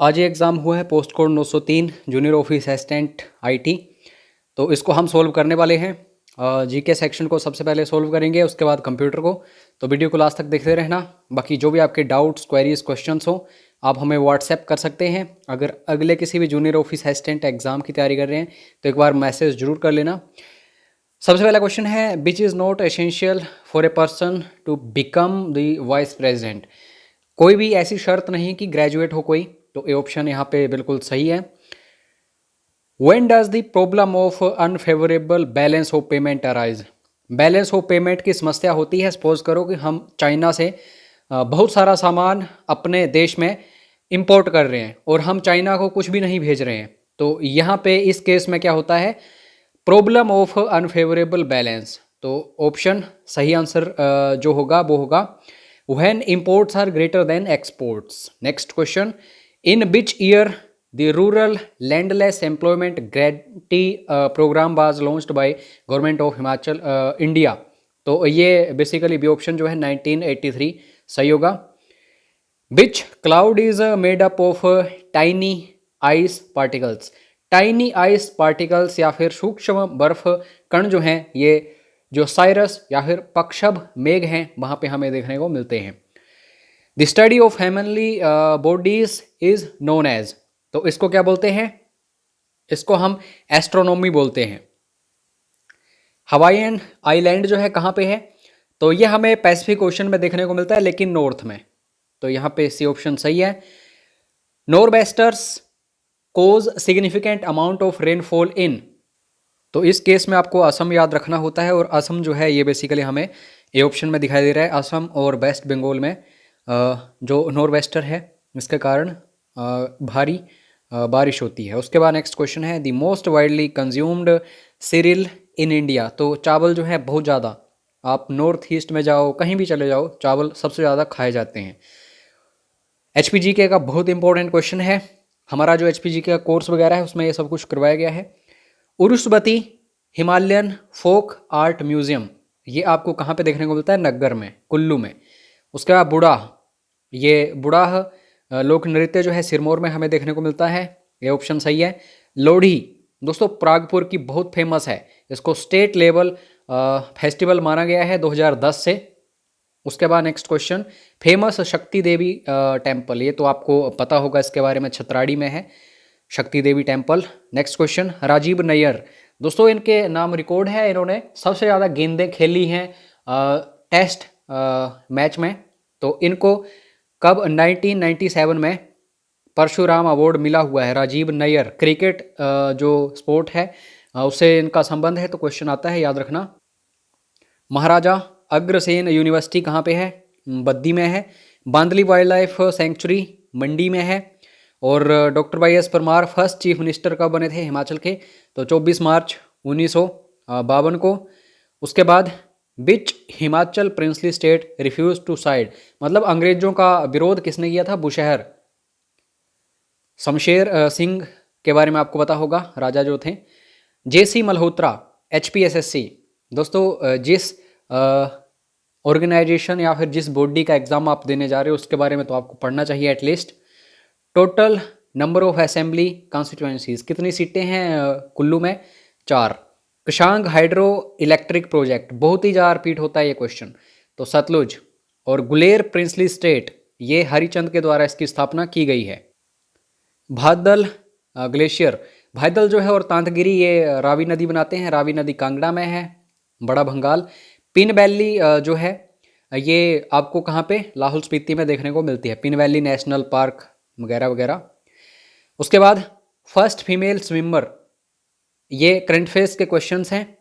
आज ये एग्ज़ाम हुआ है post code 903 junior office assistant IT. तो इसको हम सोल्व करने वाले हैं। जीके सेक्शन को सबसे पहले सोल्व करेंगे, उसके बाद कंप्यूटर को। तो वीडियो को लास्ट तक देखते रहना। बाकी जो भी आपके डाउट्स, क्वेरीज, क्वेश्चंस हो, आप हमें व्हाट्सएप कर सकते हैं। अगर अगले किसी भी जूनियर ऑफिस असिस्टेंट एग्ज़ाम की तैयारी कर रहे हैं तो एक बार मैसेज जरूर कर लेना। सबसे पहला क्वेश्चन है, which is not essential for a person to become the vice president. कोई भी ऐसी शर्त नहीं कि ग्रेजुएट हो कोई, तो ये ऑप्शन यहाँ पे बिल्कुल सही है। When does the problem of unfavourable balance of payment arise. Balance of payment की समस्या होती है। सपोज करो कि हम चाइना से बहुत सारा सामान अपने देश में इंपोर्ट कर रहे हैं और हम चाइना को कुछ भी नहीं भेज रहे हैं। तो यहाँ पे इस केस में क्या होता है, प्रॉब्लम ऑफ अनफेवरेबल बैलेंस। तो ऑप्शन सही आंसर जो होगा वो होगा when imports are greater than exports. Next question, in which year the rural landless employment guarantee programme was launched by government of Himachal India. तो ये बेसिकली बी ऑप्शन जो है 1983 सही होगा। Which cloud is made up of tiny ice particles. Tiny ice particles या फिर सूक्ष्म बर्फ कण जो हैं, ये जो साइरस या फिर पक्षभ मेघ हैं वहाँ पे हमें देखने को मिलते हैं। The study of heavenly bodies is known as. तो इसको क्या बोलते हैं, इसको हम एस्ट्रोनॉमी बोलते हैं। हवाईयन आइलैंड जो है कहाँ पे है, तो ये हमें पैसिफिक ओशन में देखने को मिलता है, लेकिन नॉर्थ में। तो यहाँ पे सी ऑप्शन सही है। Nor'westers cause significant amount of rainfall in. तो इस केस में आपको असम याद रखना होता है, और असम जो है ये बेसिकली हमें ए ऑप्शन में दिखाई दे रहा है। असम और वेस्ट बंगाल में जो नॉर्वेस्टर है, इसके कारण भारी बारिश होती है। उसके बाद नेक्स्ट क्वेश्चन है, the most widely consumed serial in India. तो चावल जो है बहुत ज़्यादा, आप नॉर्थ ईस्ट में जाओ, कहीं भी चले जाओ, चावल सबसे ज़्यादा खाए जाते हैं। HPGK का बहुत इंपॉर्टेंट क्वेश्चन है। हमारा जो HPGK का कोर्स वगैरह है उसमें ये सब कुछ करवाया गया है। उरुष्वती हिमालयन फोक आर्ट म्यूजियम, ये आपको कहाँ पे देखने को मिलता है, नग्गर में, कुल्लू में। उसके बाद बुड़ाह, ये बुड़ाह लोक नृत्य जो है सिरमौर में हमें देखने को मिलता है, ये ऑप्शन सही है। लोढ़ी दोस्तों प्रागपुर की बहुत फेमस है, इसको स्टेट लेवल फेस्टिवल माना गया है 2010 से। उसके बाद नेक्स्ट क्वेश्चन, फेमस शक्ति देवी टेम्पल, ये तो आपको पता होगा इसके बारे में, छतराड़ी में है Shakti Devi temple. Next question, Rajiv Nayyar. दोस्तों इनके नाम रिकॉर्ड है, इन्होंने सबसे ज़्यादा गेंदें खेली हैं टेस्ट मैच में। तो इनको कब 1997 में परशुराम अवार्ड मिला हुआ है। राजीव नैयर, क्रिकेट जो स्पोर्ट है उससे इनका संबंध है, तो क्वेश्चन आता है, याद रखना। महाराजा अग्रसेन यूनिवर्सिटी कहाँ पे है, बद्दी में है। बांदली वाइल्ड लाइफ सेंचुरी मंडी में है। और doctor YS Parmar first chief minister कब बने थे हिमाचल के, तो 24 मार्च 1952 को। उसके बाद which Himachal princely state refuse to side, मतलब अंग्रेजों का विरोध किसने किया था, बुशहर। शमशेर सिंह के बारे में आपको पता होगा, राजा जो थे। JC Malhotra HPSSC। दोस्तों जिस ऑर्गेनाइजेशन या फिर जिस बॉडी का एग्ज़ाम आप देने जा रहे हो उसके बारे में तो आपको पढ़ना चाहिए at least. Total number of assembly constituencies, कितनी सीटें हैं कुल्लू में, 4। कशांग हाइड्रो इलेक्ट्रिक प्रोजेक्ट, बहुत ही ज़्यादा रिपीट होता है ये क्वेश्चन, तो सतलुज। और गुलेर प्रिंसली स्टेट, ये हरिचंद के द्वारा इसकी स्थापना की गई है। भादल ग्लेशियर, भादल जो है और तांतगिरी ये रावी नदी बनाते हैं, रावी नदी कांगड़ा में है, बड़ा भंगाल। पिन वैली जो है ये आपको कहाँ पे, लाहौल स्पीति में देखने को मिलती है, पिन वैली नेशनल पार्क वगैरह वगैरह। उसके बाद फर्स्ट फीमेल स्विमर, ये करंट फेस के क्वेश्चंस हैं,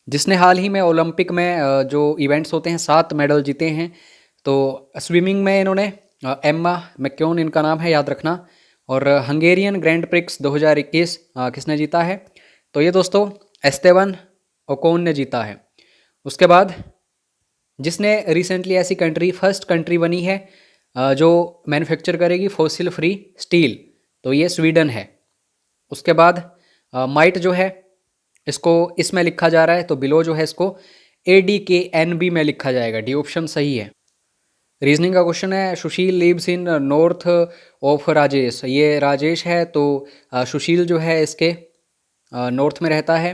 जिसने हाल ही में ओलंपिक में जो इवेंट्स होते हैं 7 मेडल जीते हैं। तो स्विमिंग में इन्होंने एम्मा मैक्योन इनका नाम है, याद रखना। और हंगेरियन ग्रैंड प्रिक्स 2021 किसने जीता है, तो ये दोस्तों एस्तेवन ओकोन ने जीता है। उसके बाद जिसने रिसेंटली ऐसी कंट्री, फर्स्ट कंट्री बनी है जो मैन्युफैक्चर करेगी फॉसिल फ्री स्टील, तो ये स्वीडन है। उसके बाद माइट जो है इसको इसमें लिखा जा रहा है, तो बिलो जो है इसको ADKNB में लिखा जाएगा, डी ऑप्शन सही है। रीजनिंग का क्वेश्चन है, Sushil lives in north of Rajesh. ये राजेश है तो सुशील जो है इसके नॉर्थ में रहता है।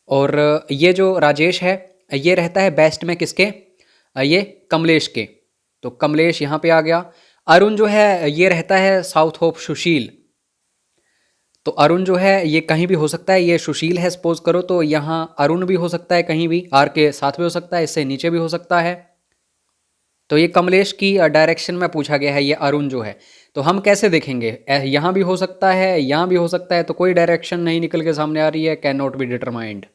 और ये जो राजेश है ये रहता है वेस्ट में किसके, ये कमलेश के। तो कमलेश यहाँ पे आ गया। अरुण जो है ये रहता है साउथ ऑफ सुशील। तो अरुण जो है ये कहीं भी हो सकता है, ये सुशील है सपोज करो, तो यहाँ अरुण भी हो सकता है कहीं भी, आर के साथ भी हो सकता है, इससे नीचे भी हो सकता है। तो ये कमलेश की डायरेक्शन में पूछा गया है, ये अरुण जो है। तो हम कैसे देखेंगे, यहाँ भी हो सकता है, यहाँ भी हो सकता है, तो कोई डायरेक्शन नहीं निकल के सामने आ रही है, can not be determined.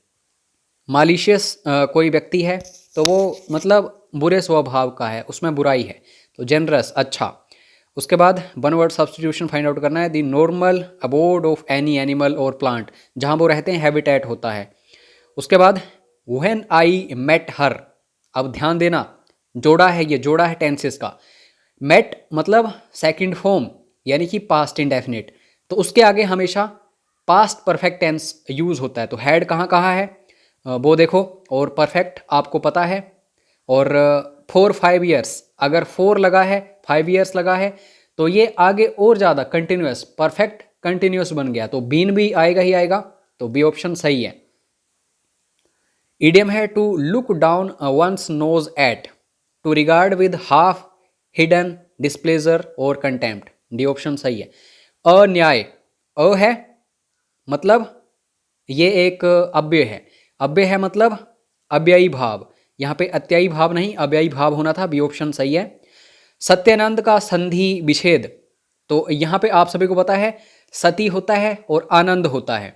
Malicious कोई व्यक्ति है तो वो मतलब बुरे स्वभाव का है, उसमें बुराई है। तो जेनरस अच्छा। उसके बाद one word substitution find out करना है। The normal abode of any animal और प्लांट, जहाँ वो रहते हैं हैबिटेट होता है। उसके बाद व्हेन आई मेट हर, अब ध्यान देना जोड़ा है, ये जोड़ा है टेंसेस का। मेट मतलब सेकंड फॉर्म यानी कि पास्ट इंडेफिनिट, तो उसके आगे हमेशा पास्ट परफेक्ट टेंस यूज होता है। तो हैड कहाँ कहाँ है वो देखो, और परफेक्ट आपको पता है। और 4-5 ईयर्स, अगर 4 लगा है 5 ईयर्स लगा है तो ये आगे और ज़्यादा कंटिन्यूस परफेक्ट कंटिन्यूस बन गया, तो बीन भी आएगा ही आएगा। तो बी ऑप्शन सही है। इडियम है to look down one's nose at, to regard with half hidden displeasure और कंटेम्प्ट। डी ऑप्शन सही है। अन्याय, अ है मतलब ये एक अव्यय है, अव्यय है मतलब अव्ययी भाव, यहाँ पे अत्ययी भाव नहीं अव्ययी भाव होना था। बी ऑप्शन सही है। सत्यानंद का संधि विच्छेद, तो यहाँ पे आप सभी को पता है सती होता है और आनंद होता है,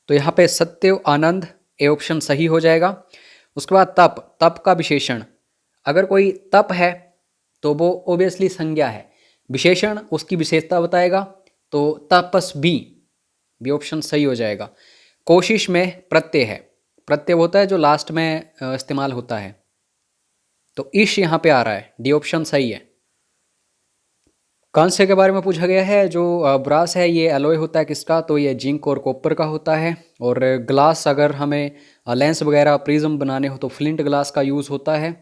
तो यहाँ पे सत्य आनंद, ए ऑप्शन सही हो जाएगा। उसके बाद तप, तप का विशेषण, अगर कोई तप है तो वो ओबियसली संज्ञा है, विशेषण उसकी विशेषता बताएगा, तो तपस्वी, बी ऑप्शन सही हो जाएगा। कोशिश में प्रत्यय है, प्रत्यय होता है जो लास्ट में इस्तेमाल होता है, तो ईश यहाँ पे आ रहा है, डी ऑप्शन सही है। कांस्य के बारे में पूछा गया है, जो ब्रास है ये एलॉय होता है किसका, तो ये जिंक और कॉपर का होता है। और ग्लास, अगर हमें लेंस वगैरह प्रिज्म बनाने हो तो फ्लिंट ग्लास का यूज़ होता है।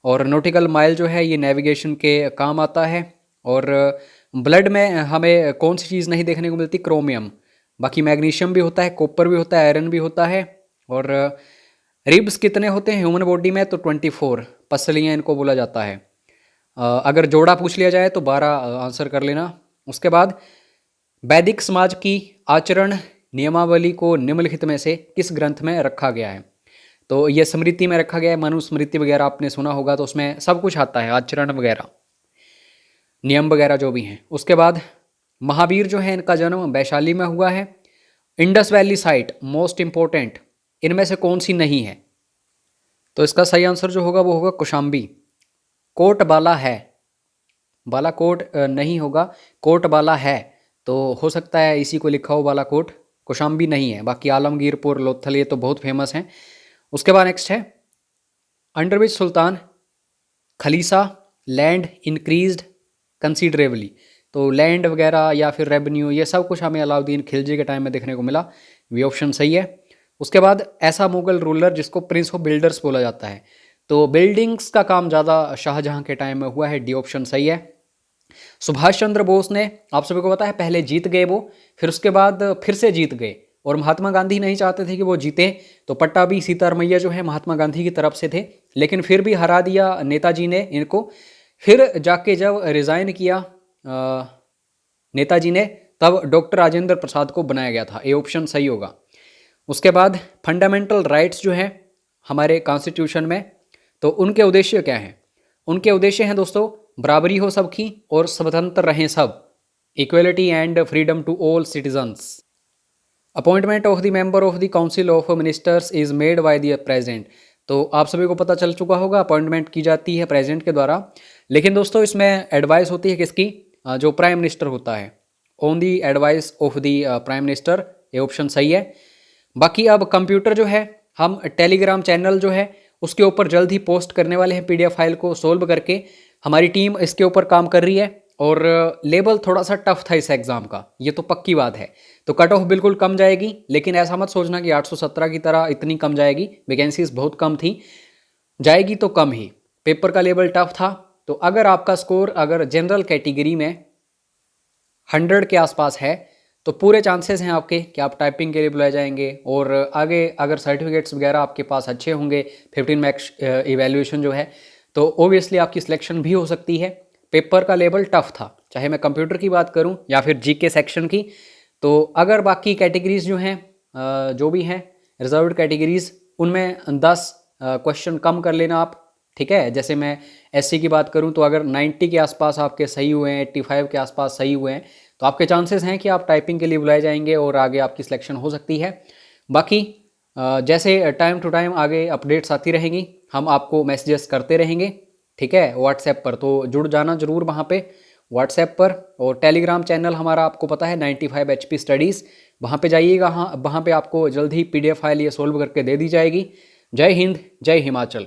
और नॉटिकल माइल जो है ये नेविगेशन के काम आता है। और ब्लड में हमें कौन सी चीज़ नहीं देखने को मिलती, क्रोमियम। बाकी मैग्नीशियम भी होता है, कॉपर भी होता है, आयरन भी होता है। और रिब्स कितने होते हैं ह्यूमन बॉडी में, तो 24 पसलियाँ इनको बोला जाता है। अगर जोड़ा पूछ लिया जाए तो 12 आंसर कर लेना। उसके बाद वैदिक समाज की आचरण नियमावली को निम्नलिखित में से किस ग्रंथ में रखा गया है, तो ये स्मृति में रखा गया है। मनुस्मृति वगैरह आपने सुना होगा, तो उसमें सब कुछ आता है, आचरण वगैरह नियम वगैरह जो भी हैं। उसके बाद महावीर जो है इनका जन्म वैशाली में हुआ है। Indus valley site most important, इनमें से कौन सी नहीं है, तो इसका सही आंसर जो होगा वो होगा कौशाम्बी। कोट बाला है, बालाकोट नहीं होगा, कोट बाला है, तो हो सकता है इसी को लिखा हो बालाकोट, कौशाम्बी नहीं है। बाकी आलमगीरपुर, लोथल ये तो बहुत फेमस हैं। उसके बाद नेक्स्ट है under which sultan khalisa land increased considerably, तो लैंड वगैरह या फिर रेवेन्यू ये सब कुछ हमें अलाउद्दीन खिलजी के टाइम में देखने को मिला, वी ऑप्शन सही है। उसके बाद ऐसा मुगल रूलर जिसको प्रिंस ऑफ बिल्डर्स बोला जाता है, तो बिल्डिंग्स का काम ज़्यादा शाहजहां के टाइम में हुआ है, डी ऑप्शन सही है। सुभाष चंद्र बोस ने, आप सभी को पता है, पहले जीत गए वो, फिर उसके बाद फिर से जीत गए, और महात्मा गांधी नहीं चाहते थे कि वो जीते, तो पट्टाभी सीतारमैया जो है महात्मा गांधी की तरफ से थे, लेकिन फिर भी हरा दिया नेताजी ने इनको। फिर जाके जब रिज़ाइन किया नेताजी ने, तब डॉक्टर राजेंद्र प्रसाद को बनाया गया था, ए ऑप्शन सही होगा। उसके बाद फंडामेंटल राइट्स जो हैं हमारे कॉन्स्टिट्यूशन में, तो उनके उद्देश्य क्या हैं, उनके उद्देश्य हैं दोस्तों बराबरी हो सबकी और स्वतंत्र रहें सब, equality and freedom to all citizens. Appointment of the member of the council of ministers is made by the president, तो आप सभी को पता चल चुका होगा अपॉइंटमेंट की जाती है प्रेसिडेंट के द्वारा, लेकिन दोस्तों इसमें एडवाइस होती है किसकी, जो प्राइम मिनिस्टर होता है, on the advice of the prime minister, ये ऑप्शन सही है। बाकी अब कंप्यूटर जो है, हम टेलीग्राम चैनल जो है उसके ऊपर जल्द ही पोस्ट करने वाले हैं पीडीएफ फाइल को सोल्व करके, हमारी टीम इसके ऊपर काम कर रही है। और लेवल थोड़ा सा टफ था इस एग्ज़ाम का, ये तो पक्की बात है, तो कट ऑफ बिल्कुल कम जाएगी, लेकिन ऐसा मत सोचना कि 817 की तरह इतनी कम जाएगी, वैकेंसीज बहुत कम थी, जाएगी तो कम ही। पेपर का लेवल टफ था। तो अगर आपका स्कोर अगर जनरल कैटेगरी में 100 के आसपास है तो पूरे चांसेस हैं आपके कि आप टाइपिंग के लिए बुलाए जाएंगे। और आगे अगर सर्टिफिकेट्स वगैरह आपके पास अच्छे होंगे, 15 मार्क्स इवैल्यूएशन जो है, तो ओबियसली आपकी सिलेक्शन भी हो सकती है। पेपर का लेवल टफ था, चाहे मैं कंप्यूटर की बात करूं या फिर जीके सेक्शन की। तो अगर बाकी कैटेगरीज जो हैं जो भी हैं रिजर्व्ड कैटेगरीज, उनमें 10 क्वेश्चन कम कर लेना आप, ठीक है। जैसे मैं एससी की बात करूं तो अगर 90 के आसपास आपके सही हुए हैं, 85 के आसपास सही हुए हैं, तो आपके चांसेस हैं कि आप टाइपिंग के लिए बुलाए जाएंगे और आगे आपकी सिलेक्शन हो सकती है। बाकी जैसे टाइम टू टाइम आगे अपडेट्स आती रहेंगी, हम आपको मैसेजेस करते रहेंगे, ठीक है, व्हाट्सएप पर। तो जुड़ जाना ज़रूर वहाँ पे व्हाट्सएप पर। और टेलीग्राम चैनल हमारा आपको पता है 95 HP स्टडीज़, वहाँ पे जाइएगा। हाँ, वहाँ पे आपको जल्द ही PDF फाइल ये सोल्व करके दे दी जाएगी। जय हिंद, जय हिमाचल।